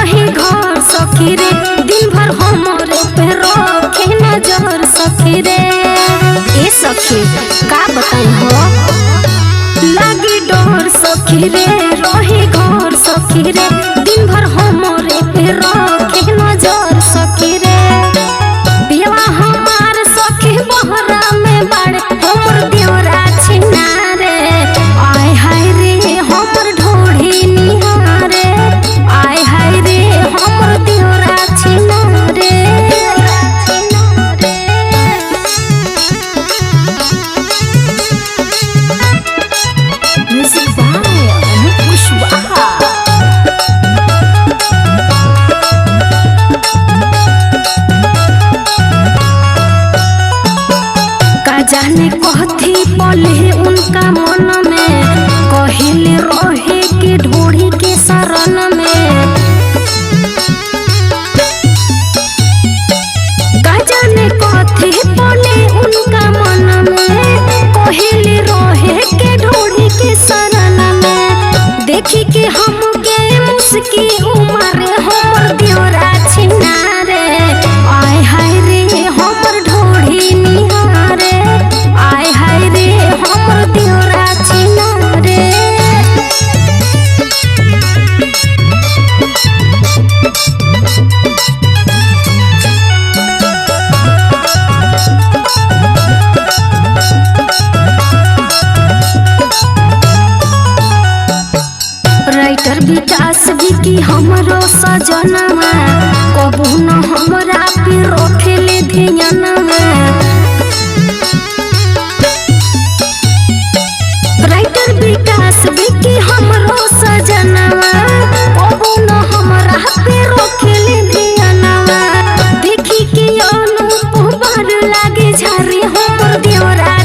रही घर सखी रे, दिन भर हमरे पे रखे नजर सखी रे। ए सखी का बताई हो, लागी डोर सखी रे, रही घर सखी रे, दिन भर हमरे पे रखे नजर सखी रे। बियाह हमार सखी बहरा में बाड़े, हमर देवरा छिना रे। आय हाय रे हमर ढोढ़ी निहारे, आय हाय रे हमर देवरा छिना रे। म्यूजिक बाय अनूप कुशवाहा। का जाने कहती पले उनका मन में, कहिले रहे के ढोढ़ी के शरण में। का जाने कहती पले उनका मन में, कहिले रहे के ढोढ़ी के शरण में। देखी के हमके मुस्की उमरे, हमर देवरा छिना रे। आय हाय रे हमर ढोढ़ी निहारे, आय हाय रे हमर देवरा छिना रे। राइटर विकास विकी हमरो सजनवा, कबू न हमरा पे रखेले ध्यानवा। राइटर विकास विकी हमरो सजनवा, कबू न हमरा पे रखेले ध्यानवा। देखी के अनूप बार लागे झारे, हमर देवरा